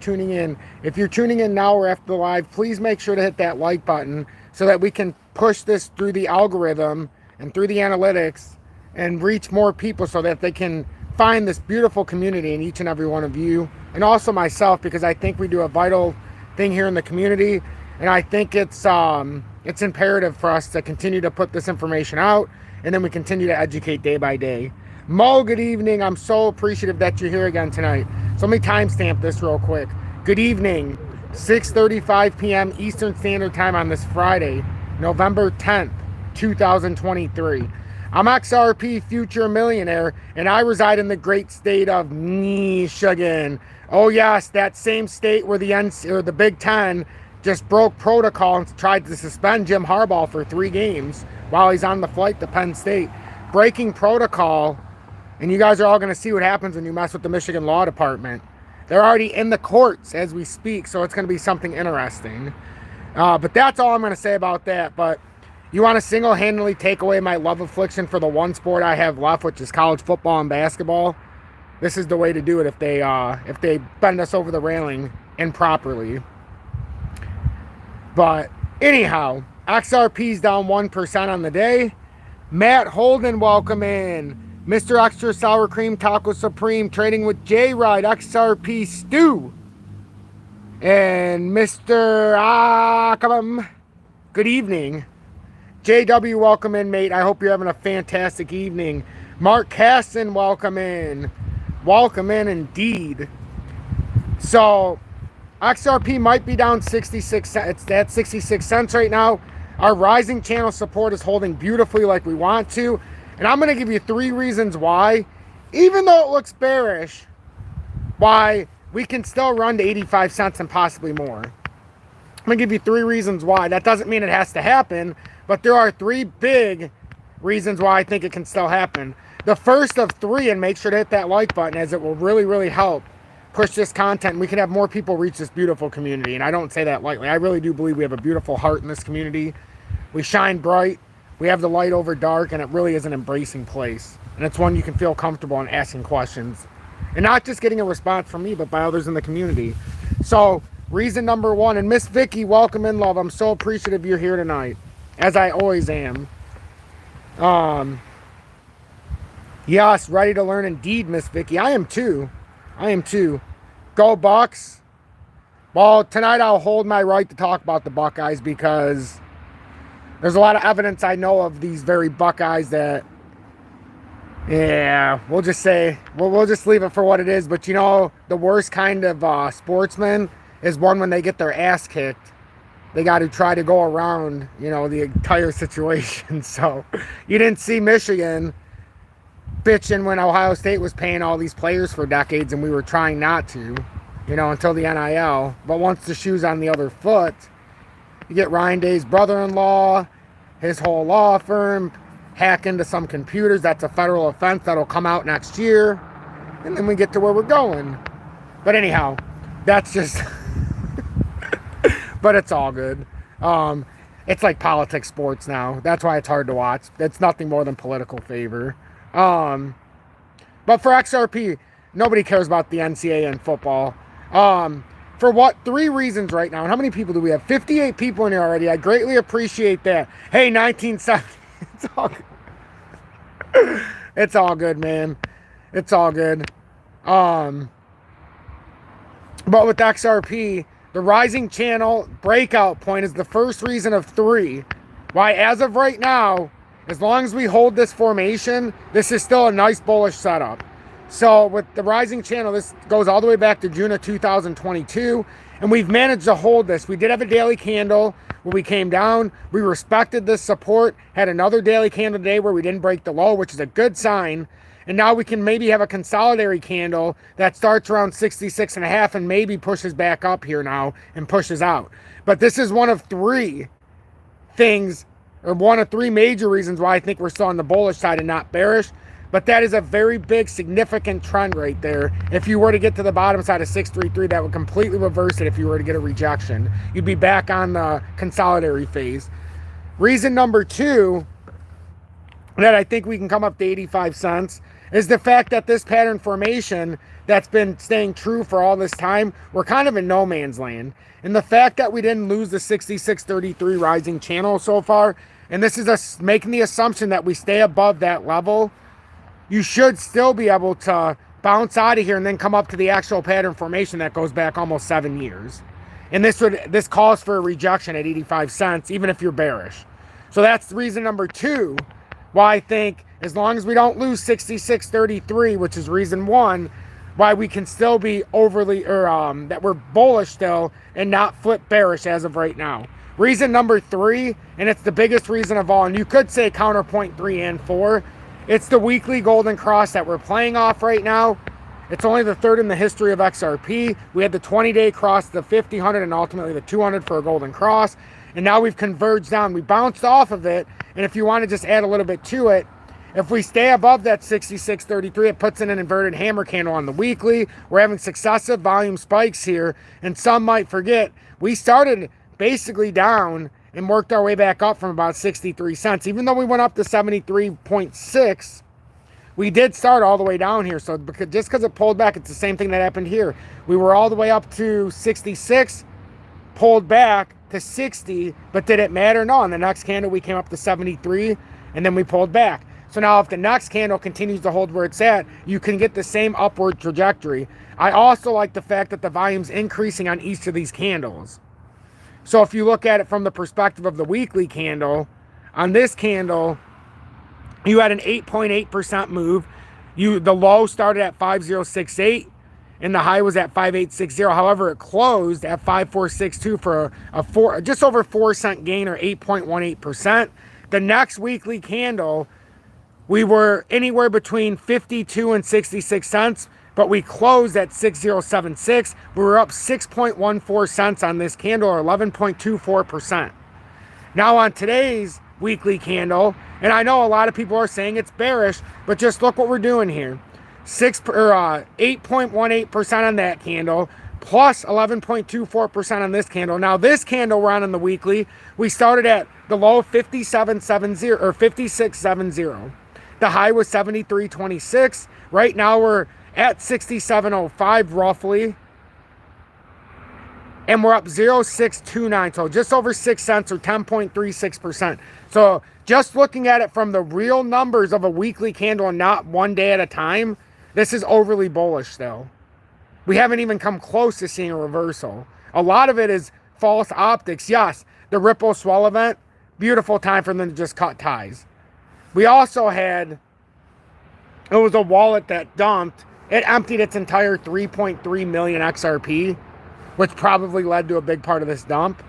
tuning in. If you're tuning in now or after the live, please make sure to hit that like button so that we can push this through the algorithm and through the analytics and reach more people so that they can find this beautiful community in each and every one of you, and also myself, because I think we do a vital thing here in the community, and I think it's imperative for us to continue to put this information out, and then we continue to educate day by day. Mo, good evening. I'm so appreciative that you're here again tonight. So let me timestamp this real quick. Good evening, 6:35 p.m. Eastern Standard Time on this Friday, November 10th, 2023. I'm XRP Future Millionaire, and I reside in the great state of Michigan. Oh yes, that same state where the Big Ten just broke protocol and tried to suspend Jim Harbaugh for 3 games while he's on the flight to Penn State. Breaking protocol, and you guys are all going to see what happens when you mess with the Michigan Law Department. They're already in the courts as we speak, so it's going to be something interesting. But that's all I'm going to say about that. But you want to single-handedly take away my love affliction for the one sport I have left, which is college football and basketball. This is the way to do it if they bend us over the railing improperly. But anyhow, XRP's down 1% on the day. Matt Holden, welcome in. Mr. Extra Sour Cream Taco Supreme, trading with J-Ride, XRP Stew. And Mr. Come good evening. JW, welcome in, mate. I hope you're having a fantastic evening. Mark Casson, welcome in. Welcome in indeed. So, XRP might be down 66 cents. It's at 66 cents right now. Our rising channel support is holding beautifully like we want to. And I'm going to give you 3 reasons why, even though it looks bearish, why we can still run to 85 cents and possibly more. I'm going to give you 3 reasons why. That doesn't mean it has to happen, but there are 3 big reasons why I think it can still happen. The first of 3, and make sure to hit that like button, as it will really, really help push this content. We can have more people reach this beautiful community, and I don't say that lightly. I really do believe we have a beautiful heart in this community. We shine bright. We have the light over dark, and it really is an embracing place. And it's one you can feel comfortable in asking questions. And not just getting a response from me, but by others in the community. So, reason number 1, and Miss Vicky, welcome in, love. I'm so appreciative you're here tonight, as I always am. Yes, ready to learn indeed, Miss Vicky. I am too. I am too. Go Bucks. Well, tonight I'll hold my right to talk about the Buckeyes because there's a lot of evidence I know of these very Buckeyes that, yeah, we'll just say, we'll just leave it for what it is. But you know, the worst kind of sportsman is one when they get their ass kicked. They got to try to go around, you know, the entire situation. So you didn't see Michigan bitching when Ohio State was paying all these players for decades and we were trying not to, you know, until the NIL. But once the shoe's on the other foot, you get Ryan Day's brother-in-law, his whole law firm, hack into some computers. That's a federal offense that'll come out next year. And then we get to where we're going. But anyhow, that's just... but it's all good. It's like politics sports now. That's why it's hard to watch. It's nothing more than political favor. But for XRP, nobody cares about the NCAA and football. For what? 3 reasons right now. And how many people do we have? 58 people in here already. I greatly appreciate that. Hey, 1970. It's all good. It's all good, man. It's all good. But with XRP, the rising channel breakout point is the first reason of 3 why, as of right now, as long as we hold this formation, this is still a nice bullish setup. So with the rising channel, this goes all the way back to June of 2022, and we've managed to hold this. We did have a daily candle where we came down. We respected this support, had another daily candle today where we didn't break the low, which is a good sign. And now we can maybe have a consolidatory candle that starts around 66.5 and maybe pushes back up here now and pushes out. But this is one of 3 things, or one of 3 major reasons why I think we're still on the bullish side and not bearish. But that is a very big, significant trend right there. If you were to get to the bottom side of 633, that would completely reverse it if you were to get a rejection. You'd be back on the consolidatory phase. Reason number 2 that I think we can come up to 85 cents, is the fact that this pattern formation that's been staying true for all this time, we're kind of in no man's land. And the fact that we didn't lose the 66.33 rising channel so far, and this is us making the assumption that we stay above that level, you should still be able to bounce out of here and then come up to the actual pattern formation that goes back almost 7 years. And this calls for a rejection at 85 cents, even if you're bearish. So that's reason number 2 why I think as long as we don't lose 66.33, which is reason 1, why we can still be overly, that we're bullish still and not flip bearish as of right now. Reason number 3, and it's the biggest reason of all, and you could say counterpoint 3 and 4, it's the weekly golden cross that we're playing off right now. It's only the 3rd in the history of XRP. We had the 20-day cross, the 50, 100, and ultimately the 200 for a golden cross. And now we've converged down. We bounced off of it. And if you want to just add a little bit to it, if we stay above that 66.33, it puts in an inverted hammer candle on the weekly. We're having successive volume spikes here. And some might forget, we started basically down and worked our way back up from about 63 cents. Even though we went up to 73.6, we did start all the way down here. So just because it pulled back, it's the same thing that happened here. We were all the way up to 66, pulled back to 60, but did it matter? No. On the next candle, we came up to 73, and then we pulled back. So now if the next candle continues to hold where it's at, you can get the same upward trajectory. I also like the fact that the volume's increasing on each of these candles. So if you look at it from the perspective of the weekly candle, on this candle, you had an 8.8% move. The low started at 5068, and the high was at 5860. However, it closed at 5462 for just over 4-cent gain, or 8.18%. The next weekly candle, we were anywhere between 52 and 66 cents, but we closed at 6076. We were up 6.14 cents on this candle, or 11.24%. Now on today's weekly candle, and I know a lot of people are saying it's bearish, but just look what we're doing here. 8.18% on that candle, plus 11.24% on this candle. Now this candle we're on the weekly, we started at the low 57.70 or 56.70. The high was 73.26. Right now we're at 67.05 roughly, and we're up 0.629, so just over 6 cents, or 10.36%. So just looking at it from the real numbers of a weekly candle and not one day at a time, this is overly bullish still. We haven't even come close to seeing a reversal. A lot of it is false optics. Yes, the Ripple swell event, beautiful time for them to just cut ties. We also had, it was a wallet that dumped. It emptied its entire 3.3 million XRP, which probably led to a big part of this dump.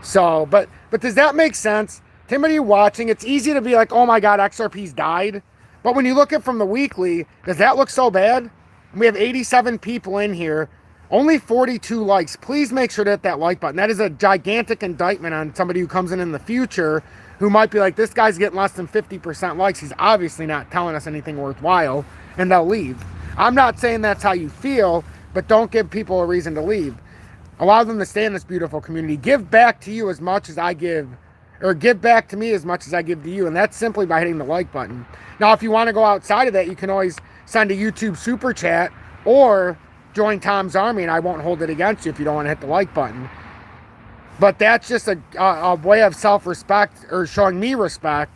So, but does that make sense? Timothy, watching, it's easy to be like, oh my God, XRP's died. But when you look at it from the weekly, does that look so bad? We have 87 people in here, only 42 likes. Please make sure to hit that like button. That is a gigantic indictment on somebody who comes in the future who might be like, this guy's getting less than 50% likes. He's obviously not telling us anything worthwhile, and they'll leave. I'm not saying that's how you feel, but don't give people a reason to leave. Allow them to stay in this beautiful community. Give back to you as much as I give, or give back to me as much as I give to you, and that's simply by hitting the like button. Now, if you want to go outside of that, you can always send a YouTube super chat or join Tom's Army, and I won't hold it against you if you don't want to hit the like button. But that's just a way of self-respect, or showing me respect,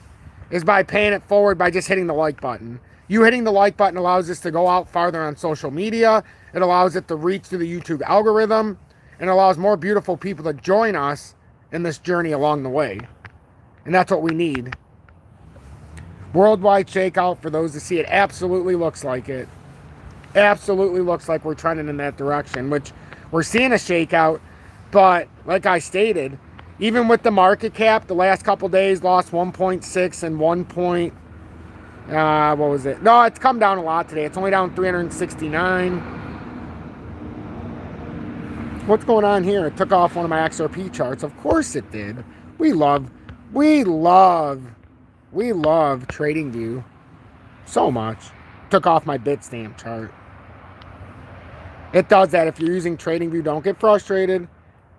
is by paying it forward by just hitting the like button. You hitting the like button allows us to go out farther on social media. It allows it to reach through the YouTube algorithm, and allows more beautiful people to join us in this journey along the way. And that's what we need. Worldwide shakeout, for those to see it, absolutely looks like it. Absolutely looks like we're trending in that direction, which we're seeing a shakeout. But like I stated, even with the market cap, the last couple days lost 1.6 and 1 point. What was it? No, it's come down a lot today. It's only down 369. What's going on here? It took off one of my XRP charts. Of course it did. We love TradingView so much. Took off my Bitstamp chart. It does that. If you're using TradingView, don't get frustrated.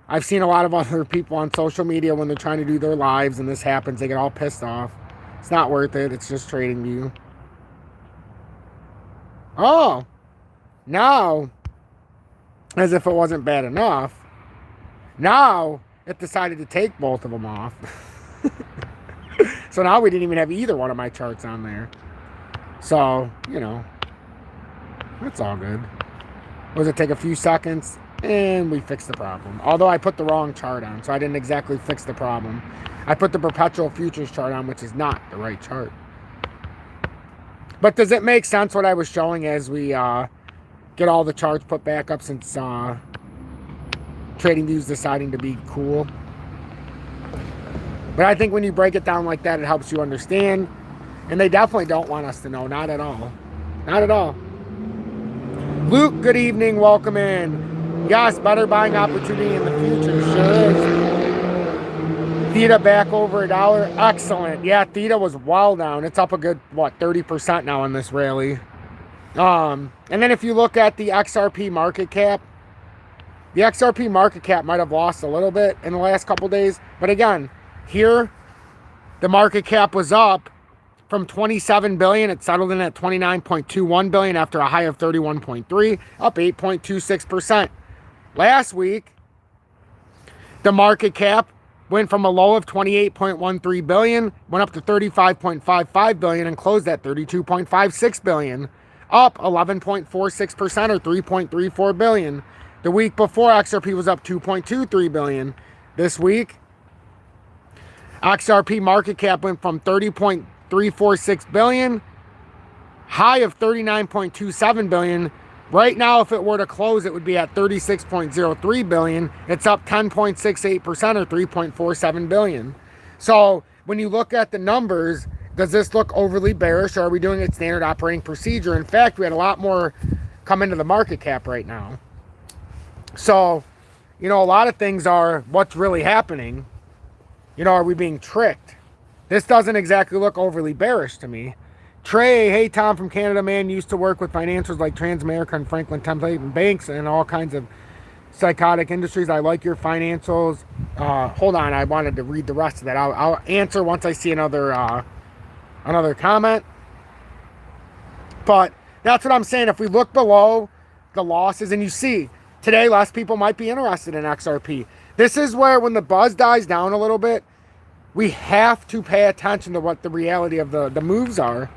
I've seen a lot of other people on social media when they're trying to do their lives and this happens, they get all pissed off. It's not worth it. It's just TradingView. Oh, now, as if it wasn't bad enough, now it decided to take both of them off. So now we didn't even have either one of my charts on there. So, you know, it's all good. Was it take a few seconds? And we fixed the problem. Although I put the wrong chart on, so I didn't exactly fix the problem. I put the perpetual futures chart on, which is not the right chart. But does it make sense what I was showing as we get all the charts put back up since TradingView's deciding to be cool? But I think when you break it down like that, it helps you understand. And they definitely don't want us to know. Not at all. Not at all. Luke, good evening. Welcome in. Yes, better buying opportunity in the future. Sure is. Theta back over $1. Excellent. Yeah, Theta was well down. It's up a good, what, 30% now in this rally. And then if you look at the XRP market cap, the XRP market cap might have lost a little bit in the last couple days. But again, here, the market cap was up from 27 billion. It settled in at 29.21 billion after a high of 31.3, up 8.26%. Last week, the market cap went from a low of 28.13 billion, went up to 35.55 billion and closed at 32.56 billion, up 11.46% or 3.34 billion. The week before, XRP was up 2.23 billion. This week, XRP market cap went from 30.346 billion, high of 39.27 billion. Right now, if it were to close, it would be at 36.03 billion. It's up 10.68% or 3.47 billion. So when you look at the numbers, does this look overly bearish, or are we doing it standard operating procedure? In fact, we had a lot more come into the market cap right now. So, you know, a lot of things are what's really happening. You know, are we being tricked? This doesn't exactly look overly bearish to me. Trey, hey, Tom from Canada, man, used to work with financials like Transamerica and Franklin Templeton banks and all kinds of psychotic industries. I like your financials. Hold on, I wanted to read the rest of that. I'll answer once I see another comment. But that's what I'm saying. If we look below the losses, and you see, today less people might be interested in XRP. This is where, when the buzz dies down a little bit, we have to pay attention to what the reality of the moves are.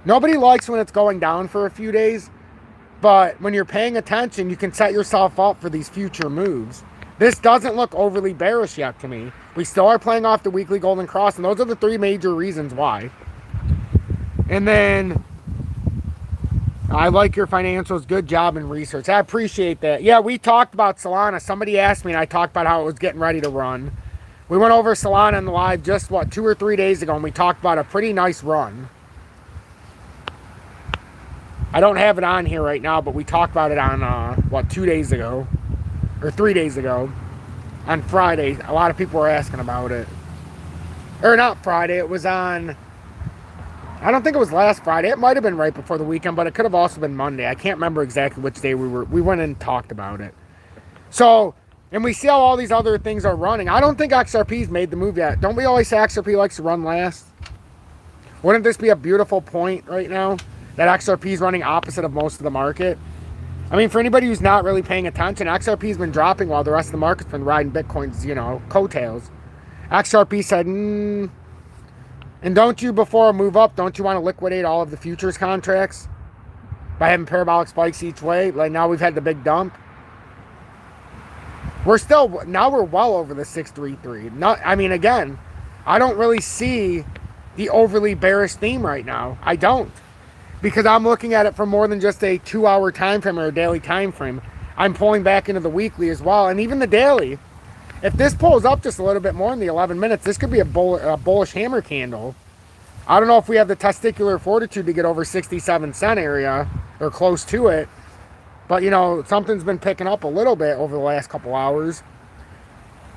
Nobody likes when it's going down for a few days, but when you're paying attention, you can set yourself up for these future moves. This doesn't look overly bearish yet to me. We still are playing off the weekly golden cross, and those are the three major reasons why. And then, I like your financials. Good job in research. I appreciate that. Yeah, we talked about Solana. Somebody asked me, and I talked about how it was getting ready to run. We went over Solana in the live just, 2 or 3 days ago, and we talked about a pretty nice run. I don't have it on here right now, but we talked about it on, 2 days ago, or 3 days ago, on Friday. A lot of people were asking about it. Or not Friday, it was on, I don't think it was last Friday. It might have been right before the weekend, but it could have also been Monday. I can't remember exactly which day we went and talked about it. So, and we see how all these other things are running. I don't think XRP's made the move yet. Don't we always say XRP likes to run last? Wouldn't this be a beautiful point right now? That XRP is running opposite of most of the market. I mean, for anybody who's not really paying attention, XRP's been dropping while the rest of the market's been riding Bitcoin's, coattails. XRP said, and don't you, before a move up, don't you want to liquidate all of the futures contracts by having parabolic spikes each way? Like, now we've had the big dump. Now we're well over the 633. Again, I don't really see the overly bearish theme right now. I don't. Because I'm looking at it from more than just a 2-hour time frame or a daily time frame. I'm pulling back into the weekly as well, and even the daily. If this pulls up just a little bit more in the 11 minutes, this could be a bullish hammer candle. I don't know if we have the testicular fortitude to get over 67 cent area or close to it. But, something's been picking up a little bit over the last couple hours.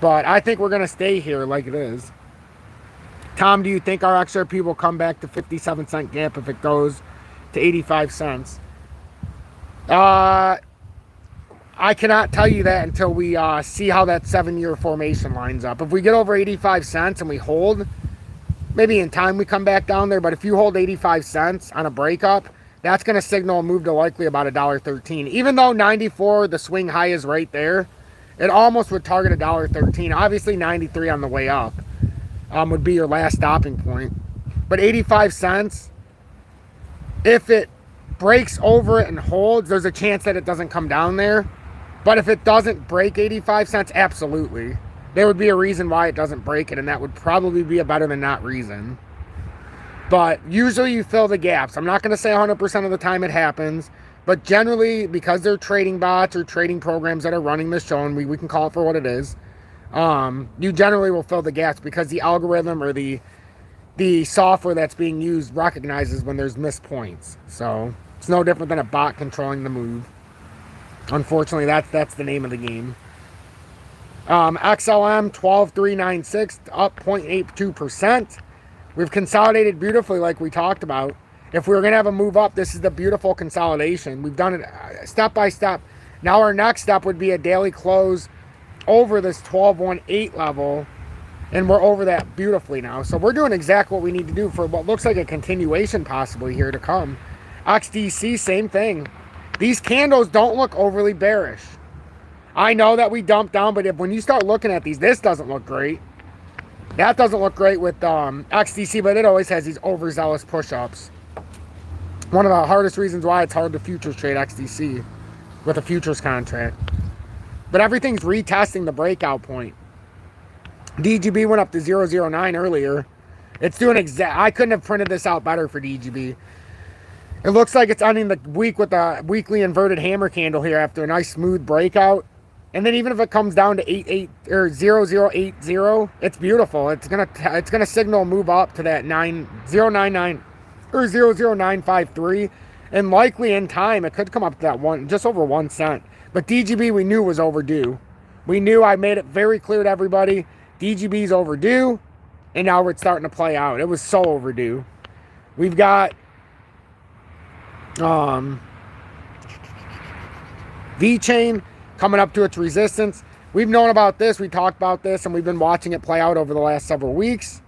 But I think we're going to stay here like it is. Tom, do you think our XRP will come back to 57 cent gap if it goes to 85 cents? I cannot tell you that until we see how that 7-year formation lines up. If we get over 85 cents and we hold, maybe in time we come back down there. But if you hold 85 cents on a breakup, that's going to signal a move to likely about $1.13. Even though 94, the swing high is right there, it almost would target $1.13. Obviously 93 on the way up would be your last stopping point. But 85 cents, if it breaks over it and holds, there's a chance that it doesn't come down there. But if it doesn't break 85 cents, absolutely. There would be a reason why it doesn't break it, and that would probably be a better than not reason. But usually you fill the gaps. I'm not going to say 100% of the time it happens, but generally, because they're trading bots or trading programs that are running the show, and we can call it for what it is, you generally will fill the gaps because the algorithm or the software that's being used recognizes when there's missed points. So it's no different than a bot controlling the move. Unfortunately, that's the name of the game. XLM 12396 up 0.82%. We've consolidated beautifully like we talked about. If we were going to have a move up, this is the beautiful consolidation. We've done it step by step. Now our next step would be a daily close over this 1218 level, and we're over that beautifully now. So we're doing exactly what we need to do for what looks like a continuation possibly here to come. XDC, same thing. These candles don't look overly bearish. I know that we dumped down, but when you start looking at these, this doesn't look great. That doesn't look great with XDC, but it always has these overzealous push-ups. One of the hardest reasons why it's hard to futures trade XDC with a futures contract. But everything's retesting the breakout point. DGB went up to 009 earlier. It's doing I couldn't have printed this out better for DGB. It looks like it's ending the week with a weekly inverted hammer candle here after a nice smooth breakout. And then even if it comes down to 88 or 0080, it's beautiful. It's gonna signal a move up to that 9099 or 00953, and likely in time it could come up to that just over 1 cent. But DGB we knew was overdue. We knew, I made it very clear to everybody, DGB's overdue, and now it's starting to play out. It was so overdue. We've got V-Chain coming up to its resistance. We've known about this, we talked about this, and we've been watching it play out over the last several weeks.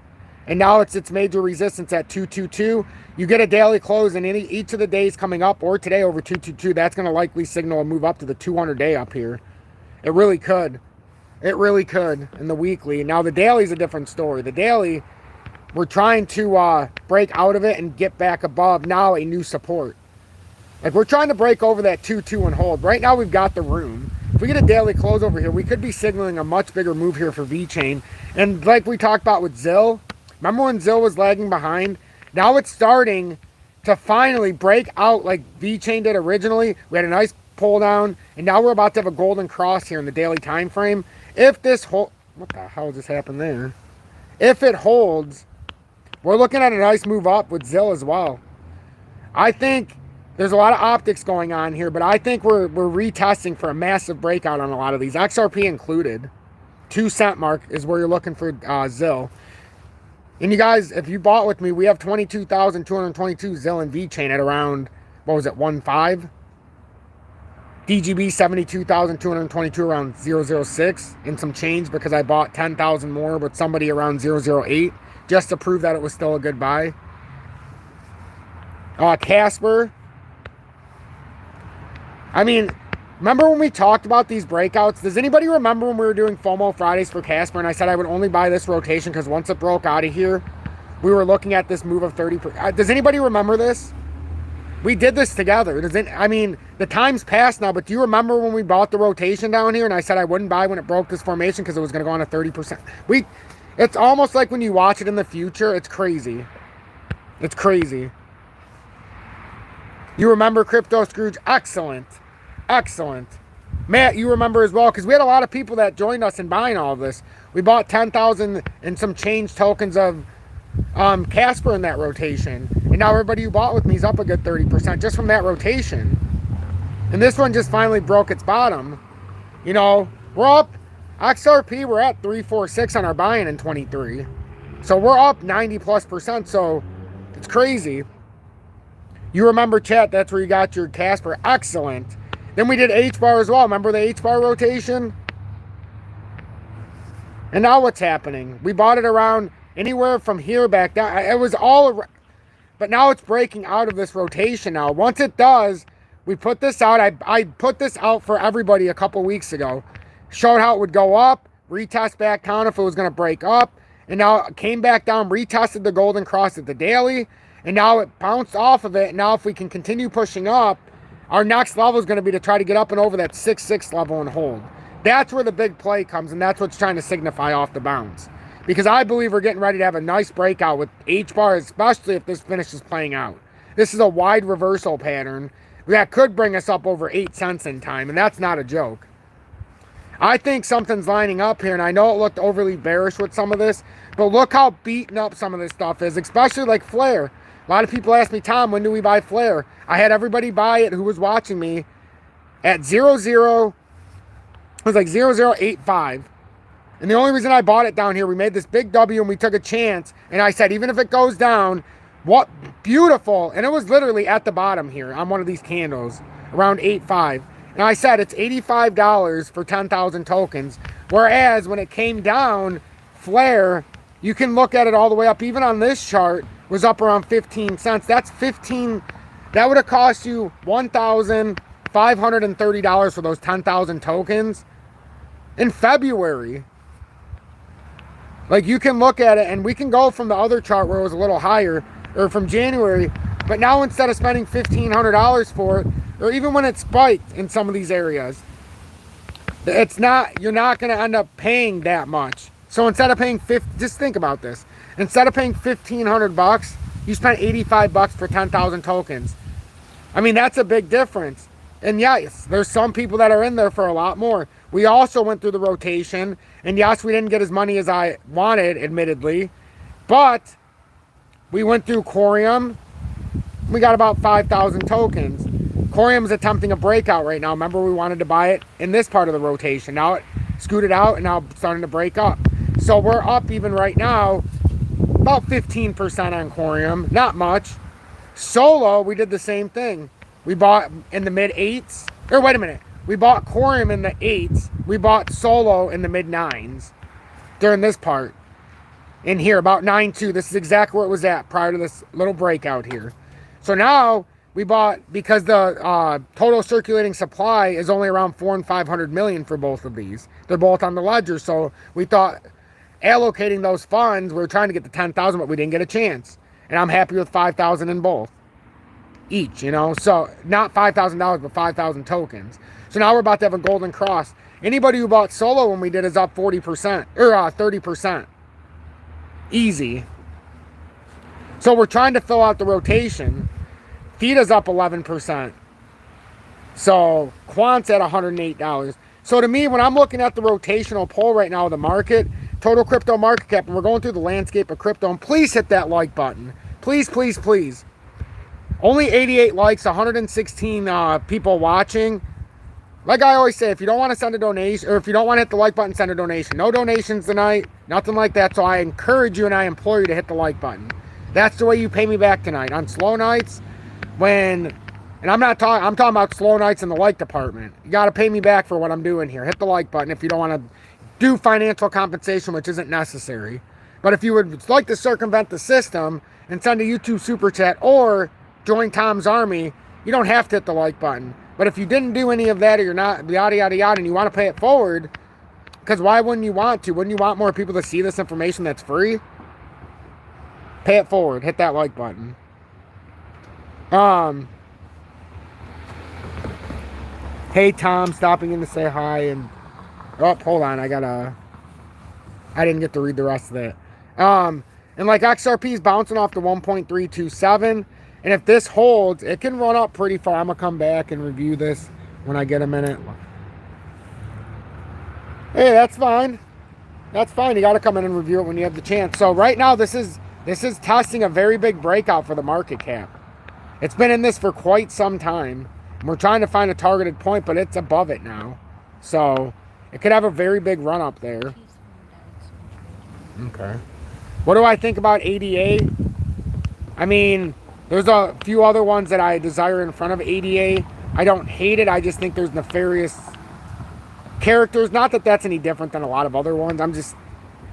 And now it's its major resistance at 222. You get a daily close in each of the days coming up, or today over 222. That's going to likely signal a move up to the 200-day up here. It really could. It really could in the weekly. Now the daily is a different story. The daily, we're trying to break out of it and get back above now a new support. Like, we're trying to break over that 2-2 and hold. Right now we've got the room. If we get a daily close over here, we could be signaling a much bigger move here for V-Chain. And like we talked about with ZIL, remember when ZIL was lagging behind? Now it's starting to finally break out like V-Chain did originally. We had a nice pull down, and now we're about to have a golden cross here in the daily time frame. If this what the hell just happened there? If it holds, we're looking at a nice move up with ZIL as well. I think there's a lot of optics going on here, but I think we're retesting for a massive breakout on a lot of these, XRP included. 2 cent mark is where you're looking for ZIL. And you guys, if you bought with me, we have 22,222 ZIL and V-Chain at around, what was it, 1.5? DGB 72,222 around 0.006 and some change because I bought 10,000 more with somebody around 0.008 just to prove that it was still a good buy. Casper. I mean, remember when we talked about these breakouts? Does anybody remember when we were doing FOMO Fridays for Casper and I said I would only buy this rotation because once it broke out of here, we were looking at this move of 30%. Does anybody remember this? We did this together. I mean, the time's passed now, but do you remember when we bought the rotation down here and I said I wouldn't buy when it broke this formation because it was going to go on a 30%? It's almost like when you watch it in the future, it's crazy. It's crazy. You remember Crypto Scrooge? Excellent. Excellent. Matt, you remember as well, because we had a lot of people that joined us in buying all of this. We bought 10,000 and some change tokens of Casper in that rotation. And now everybody who bought with me is up a good 30% just from that rotation. And this one just finally broke its bottom. You know, we're up. XRP, we're at 346 on our buying in 23. So we're up 90+%. So it's crazy. You remember, chat, that's where you got your Casper. Excellent. Then we did H-bar as well. Remember the H-bar rotation? And now what's happening? We bought it around anywhere from here back down. It was all But now it's breaking out of this rotation now. Once it does, we put this out. I put this out for everybody a couple weeks ago. Showed how it would go up, retest back down if it was going to break up. And now it came back down, retested the golden cross at the daily. And now it bounced off of it. And now if we can continue pushing up, our next level is going to be to try to get up and over that 6-6 level and hold. That's where the big play comes, and that's what's trying to signify off the bounce. Because I believe we're getting ready to have a nice breakout with H-bar, especially if this finishes playing out. This is a wide reversal pattern that could bring us up over 8 cents in time, and that's not a joke. I think something's lining up here, and I know it looked overly bearish with some of this, but look how beaten up some of this stuff is, especially like Flare. A lot of people ask me, Tom, when do we buy Flare? I had everybody buy it who was watching me at 00, it was like 0085. And the only reason I bought it down here, we made this big W and we took a chance. And I said, even if it goes down, what beautiful. And it was literally at the bottom here on one of these candles, around 8.5. And I said, it's $85 for 10,000 tokens. Whereas when it came down, Flare, you can look at it all the way up. Even on this chart, was up around 15 cents. That's 15, that would have cost you $1,530 for those 10,000 tokens in February. Like, you can look at it, and we can go from the other chart where it was a little higher, or from January, but now instead of spending $1,500 for it, or even when it spiked in some of these areas, it's not, you're not going to end up paying that much. So instead of paying just think about this. Instead of paying $1,500, you spent $85 for 10,000 tokens. I mean, that's a big difference. And yes, there's some people that are in there for a lot more. We also went through the rotation, and yes, we didn't get as money as I wanted, admittedly, but we went through Corium. We got about 5,000 tokens. Corium's attempting a breakout right now. Remember, we wanted to buy it in this part of the rotation. Now it scooted out, and now it's starting to break up. So we're up even right now about 15% on Corium. Not much. Solo, we did the same thing. We bought in the mid-8s. Or wait a minute. We bought Corium in the 8s. We bought Solo in the mid-9s during this part. In here, about 9.2. This is exactly where it was at prior to this little breakout here. So now we bought, because the total circulating supply is only around 400 and 500 million for both of these. They're both on the ledger. So we thought allocating those funds, we were trying to get the 10,000, but we didn't get a chance. And I'm happy with 5,000 in both. Each, you know, so not $5,000, but 5,000 tokens. So now we're about to have a golden cross. Anybody who bought Solo when we did is up 40% or 30%. Easy. So we're trying to fill out the rotation. Theta's up 11%. So Quant's at $108. So to me, when I'm looking at the rotational poll right now of the market, total crypto market cap, and we're going through the landscape of crypto, and please hit that like button. Please, please, please. Only 88 likes, 116 people watching. Like I always say, if you don't want to send a donation, or if you don't want to hit the like button, send a donation. No donations tonight, nothing like that. So I encourage you and I implore you to hit the like button. That's the way you pay me back tonight. On slow nights, and I'm talking about slow nights in the like department. You got to pay me back for what I'm doing here. Hit the like button if you don't want to do financial compensation, which isn't necessary. But if you would like to circumvent the system and send a YouTube super chat or join Tom's Army, you don't have to hit the like button. But if you didn't do any of that, or you're not, yada, yada, yada, and you want to pay it forward, because why wouldn't you want to? Wouldn't you want more people to see this information that's free? Pay it forward. Hit that like button. Hey, Tom, stopping in to say hi. And oh, hold on. I didn't get to read the rest of it. And like XRP is bouncing off the 1.327. And if this holds, it can run up pretty far. I'm going to come back and review this when I get a minute. Hey, that's fine. That's fine. You got to come in and review it when you have the chance. So right now, this is testing a very big breakout for the market cap. It's been in this for quite some time. And we're trying to find a targeted point, but it's above it now. So it could have a very big run up there. Okay. What do I think about ADA? I mean, there's a few other ones that I desire in front of ADA. I don't hate it. I just think there's nefarious characters. Not that that's any different than a lot of other ones.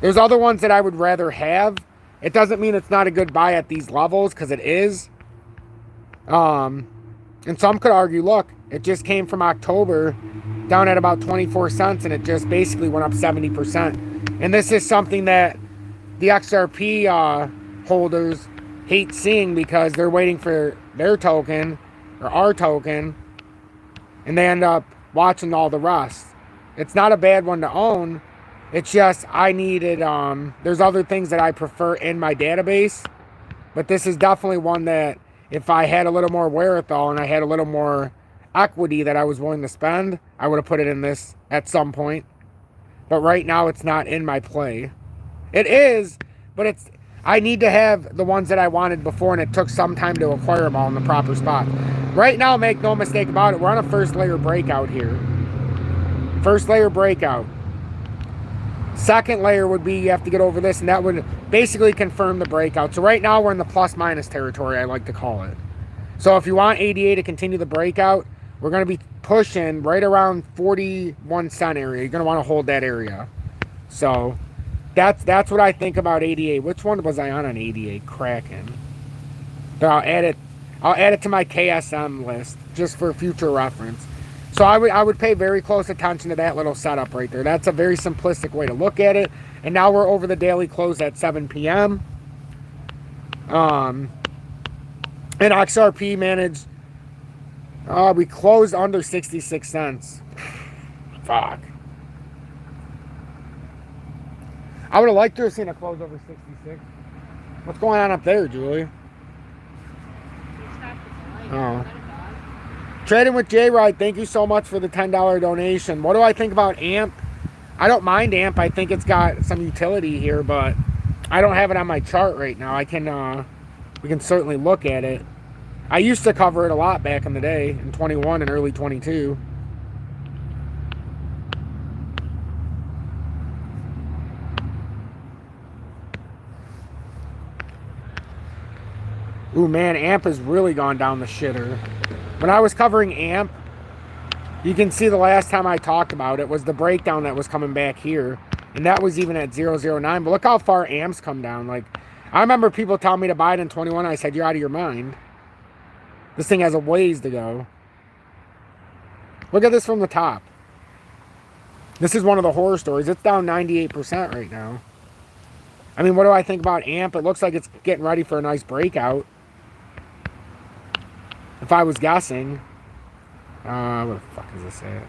There's other ones that I would rather have. It doesn't mean it's not a good buy at these levels, because it is. And some could argue, look, it just came from October down at about 24 cents, and it just basically went up 70%. And this is something that the XRP holders hate seeing, because they're waiting for their token or our token, and they end up watching all the rest. It's not a bad one to own. It's just I needed, there's other things that I prefer in my database, but this is definitely one that if I had a little more wherewithal and I had a little more equity that I was willing to spend, I would have put it in this at some point. But right now it's not in my play. It is, but I need to have the ones that I wanted before, and it took some time to acquire them all in the proper spot. Right now, make no mistake about it, we're on a first layer breakout here. First layer breakout. Second layer would be you have to get over this, and that would basically confirm the breakout. So right now we're in the plus minus territory, I like to call it. So if you want ADA to continue the breakout, we're going to be pushing right around 41 cent area. You're going to want to hold that area. So that's what I think about ADA. Which one was I on ADA? Kraken. But I'll add it to my KSM list just for future reference. So I would pay very close attention to that little setup right there. That's a very simplistic way to look at it. And now we're over the daily close at 7 p.m. And XRP managed, we closed under 66 cents. Fuck. I would have liked to have seen a close over 66. What's going on up there, Julie? Oh. Trading with J-Ride, thank you so much for the $10 donation. What do I think about AMP? I don't mind AMP. I think it's got some utility here, but I don't have it on my chart right now. We can certainly look at it. I used to cover it a lot back in the day, in 21 and early 22. Ooh, man, AMP has really gone down the shitter. When I was covering AMP, you can see the last time I talked about it was the breakdown that was coming back here. And that was even at 009. But look how far AMP's come down. Like, I remember people telling me to buy it in 21. I said, you're out of your mind. This thing has a ways to go. Look at this from the top. This is one of the horror stories. It's down 98% right now. I mean, what do I think about AMP? It looks like it's getting ready for a nice breakout. If I was guessing. What the fuck is this at?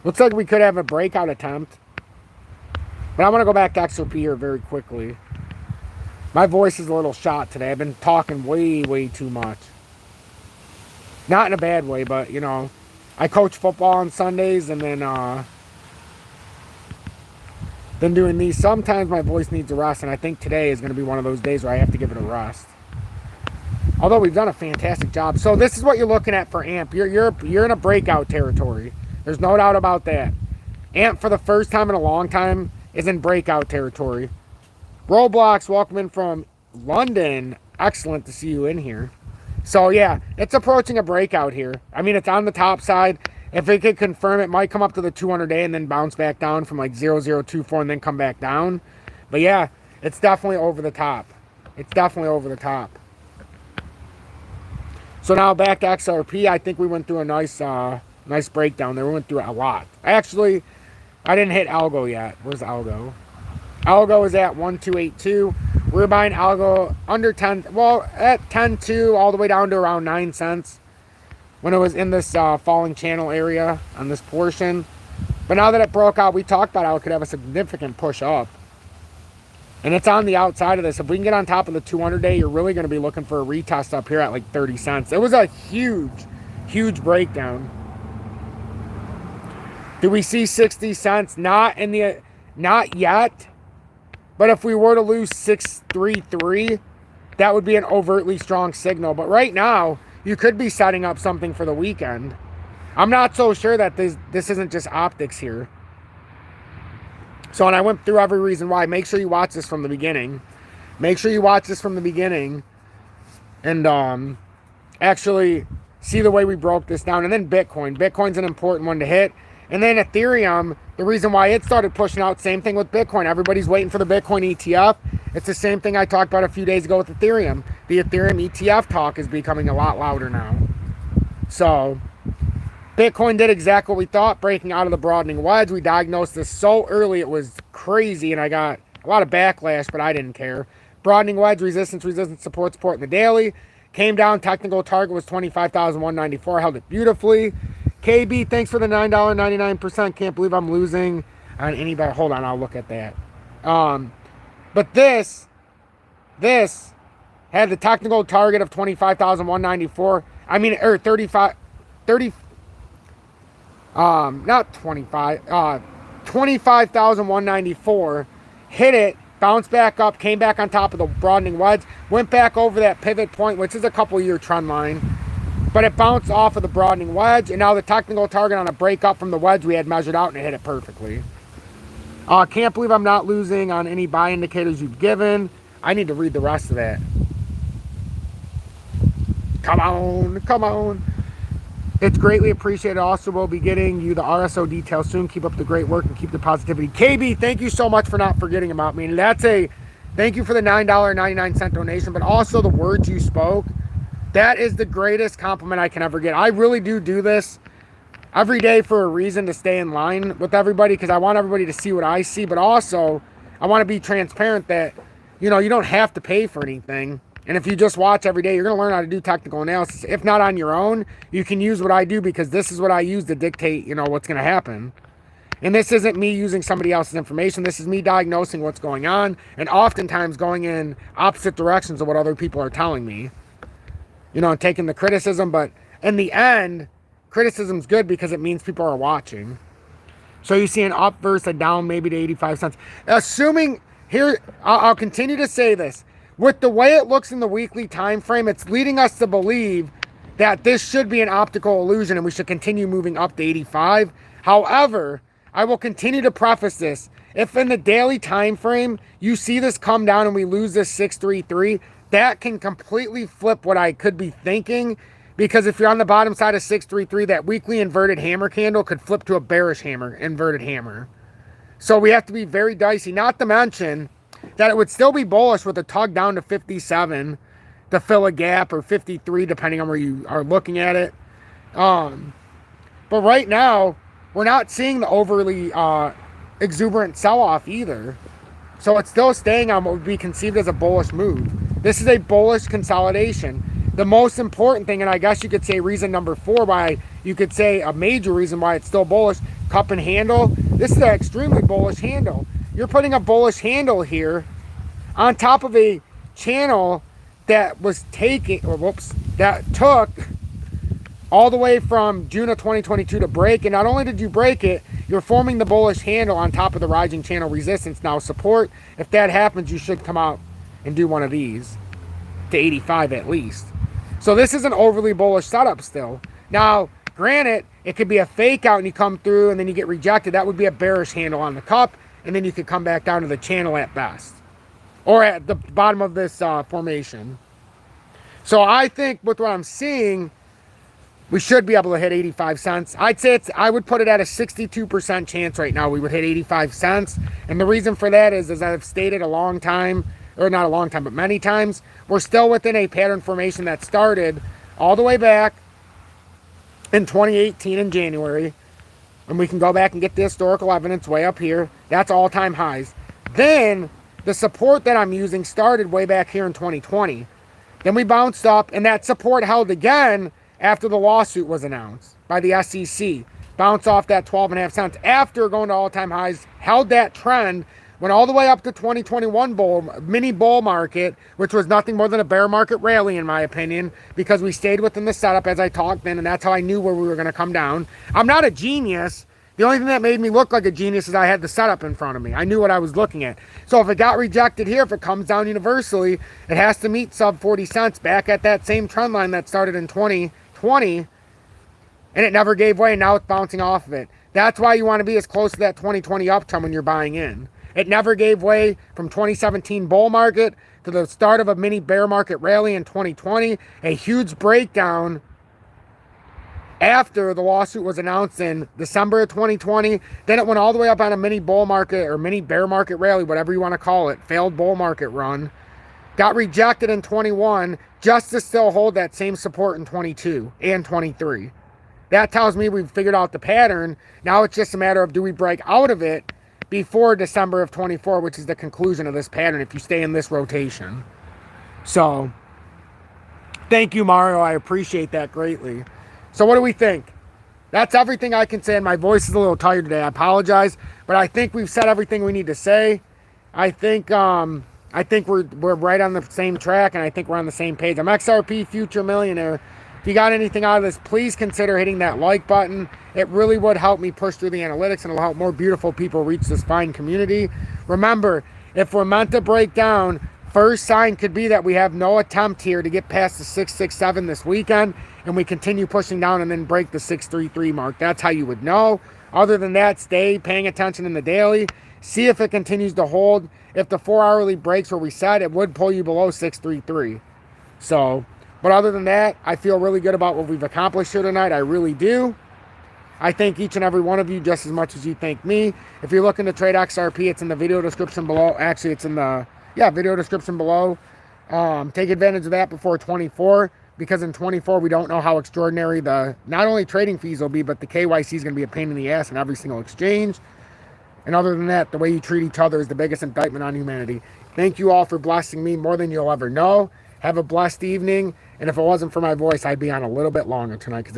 Looks like we could have a breakout attempt. But I want to go back to XRP here very quickly. My voice is a little shot today. I've been talking way, way too much. Not in a bad way, but, you know, I coach football on Sundays, and then doing these. Sometimes my voice needs a rest, and I think today is going to be one of those days where I have to give it a rest. Although we've done a fantastic job. So this is what you're looking at for AMP. You're in a breakout territory. There's no doubt about that. AMP, for the first time in a long time, is in breakout territory. Roblox, welcome in from London. Excellent to see you in here. So yeah, it's approaching a breakout here. I mean, it's on the top side. If it could confirm, it might come up to the 200-day and then bounce back down from like 0024 and then come back down. But yeah, it's definitely over the top. It's definitely over the top. So now back to XRP. I think we went through a nice breakdown there. We went through it a lot. Actually, I didn't hit Algo yet. Where's Algo? Algo is at 1282. We're buying Algo under 10. Well, at 10.2 all the way down to around 9 cents. When it was in this falling channel area on this portion. But now that it broke out, we talked about how it could have a significant push up. And it's on the outside of this. If we can get on top of the 200-day, you're really going to be looking for a retest up here at like 30 cents. It was a huge, huge breakdown. Do we see 60 cents? Not yet. But if we were to lose 633, that would be an overtly strong signal. But right now, you could be setting up something for the weekend. I'm not so sure that this isn't just optics here. So, and I went through every reason why. Make sure you watch this from the beginning. Make sure you watch this from the beginning. And actually, see the way we broke this down. And then Bitcoin. Bitcoin's an important one to hit. And then Ethereum, the reason why it started pushing out, same thing with Bitcoin. Everybody's waiting for the Bitcoin ETF. It's the same thing I talked about a few days ago with Ethereum. The Ethereum ETF talk is becoming a lot louder now. So Bitcoin did exactly what we thought, breaking out of the broadening wedge. We diagnosed this so early, it was crazy, and I got a lot of backlash, but I didn't care. Broadening wedge, resistance, support in the daily. Came down, technical target was 25,194, held it beautifully. KB, thanks for the $9.99%. Can't believe I'm losing on anybody. Hold on, I'll look at that. But this had the technical target of 25,194. I mean, or 35, 30, not 25, 25,194. Hit it, bounced back up, came back on top of the broadening wedge, went back over that pivot point, which is a couple-year trend line. But it bounced off of the broadening wedge, and now the technical target on a break up from the wedge we had measured out, and it hit it perfectly. Can't believe I'm not losing on any buy indicators you've given. I need to read the rest of that. Come on, come on. It's greatly appreciated. Also, we'll be getting you the RSO details soon. Keep up the great work and keep the positivity. KB, thank you so much for not forgetting about me. And that's a thank you for the $9.99 donation, but also the words you spoke. That is the greatest compliment I can ever get. I really do this every day for a reason, to stay in line with everybody, because I want everybody to see what I see, but also I want to be transparent that, you know, you don't have to pay for anything. And if you just watch every day, you're going to learn how to do technical analysis. If not on your own, you can use what I do, because this is what I use to dictate, you know, what's going to happen. And this isn't me using somebody else's information. This is me diagnosing what's going on, and oftentimes going in opposite directions of what other people are telling me. You know, and taking the criticism, but in the end, criticism's good because it means people are watching. So you see an up versus a down, maybe to 85 cents. Assuming here, I'll continue to say this. With the way it looks in the weekly time frame, it's leading us to believe that this should be an optical illusion and we should continue moving up to 85. However, I will continue to preface this. If in the daily time frame you see this come down and we lose this 633, that can completely flip what I could be thinking, because if you're on the bottom side of 633, that weekly inverted hammer candle could flip to a bearish hammer, inverted hammer. So we have to be very dicey, not to mention that it would still be bullish with a tug down to 57 to fill a gap, or 53 depending on where you are looking at it. But right now, we're not seeing the overly exuberant sell-off either. So it's still staying on what would be conceived as a bullish move. This is a bullish consolidation. The most important thing, and I guess you could say reason number 4 why you could say a major reason why it's still bullish, cup and handle. This is an extremely bullish handle. You're putting a bullish handle here on top of a channel that was taking, that took all the way from June of 2022 to break. And not only did you break it, you're forming the bullish handle on top of the rising channel resistance. Now support, if that happens, you should come out and do one of these to 85 at least. So this is an overly bullish setup still. Now, granted, it could be a fake out and you come through and then you get rejected. That would be a bearish handle on the cup, and then you could come back down to the channel at best, or at the bottom of this formation. So I think with what I'm seeing, we should be able to hit 85 cents. I'd say I would put it at a 62% chance right now we would hit 85 cents. And the reason for that is, as I've stated a long time, or not a long time, but many times, we're still within a pattern formation that started all the way back in 2018 in January. And we can go back and get the historical evidence way up here. That's all-time highs. Then the support that I'm using started way back here in 2020. Then we bounced up, and that support held again after the lawsuit was announced by the SEC. Bounced off that 12.5 cents after going to all-time highs, held that trend, went all the way up to 2021 mini bull market, which was nothing more than a bear market rally in my opinion, because we stayed within the setup as I talked then, and that's how I knew where we were going to come down. I'm not a genius. The only thing that made me look like a genius is I had the setup in front of me. I knew what I was looking at. So if it got rejected here, if it comes down universally, it has to meet sub 40 cents back at that same trend line that started in 2020, and it never gave way. Now it's bouncing off of it. That's why you want to be as close to that 2020 uptrend when you're buying in. It never gave way from 2017 bull market to the start of a mini bear market rally in 2020. A huge breakdown after the lawsuit was announced in December of 2020. Then it went all the way up on a mini bull market or mini bear market rally, whatever you want to call it, failed bull market run. Got rejected in 21 just to still hold that same support in 22 and 23. That tells me we've figured out the pattern. Now it's just a matter of, do we break out of it before December of 24, which is the conclusion of this pattern if you stay in this rotation. So thank you, Mario. I appreciate that greatly. So what do we think? That's everything I can say, and my voice is a little tired today. I apologize, but I think we've said everything we need to say. I think we're right on the same track, and I think we're on the same page. I'm XRP Future Millionaire. If you got anything out of this, please consider hitting that like button. It really would help me push through the analytics, and it'll help more beautiful people reach this fine community. Remember, if we're meant to break down, first sign could be that we have no attempt here to get past the 667 this weekend, and we continue pushing down and then break the 633 mark. That's how you would know. Other than that, stay paying attention in the daily. See if it continues to hold. If the 4 hourly breaks where we said, it would pull you below 633. So, but other than that, I feel really good about what we've accomplished here tonight. I really do. I thank each and every one of you just as much as you thank me. If you're looking to trade XRP, it's in the video description below. Actually, it's in the video description below. Take advantage of that before 24, because in 24 we don't know how extraordinary the not only trading fees will be, but the KYC is going to be a pain in the ass in every single exchange. And other than that, the way you treat each other is the biggest indictment on humanity. Thank you all for blessing me more than you'll ever know. Have a blessed evening. And if it wasn't for my voice, I'd be on a little bit longer tonight because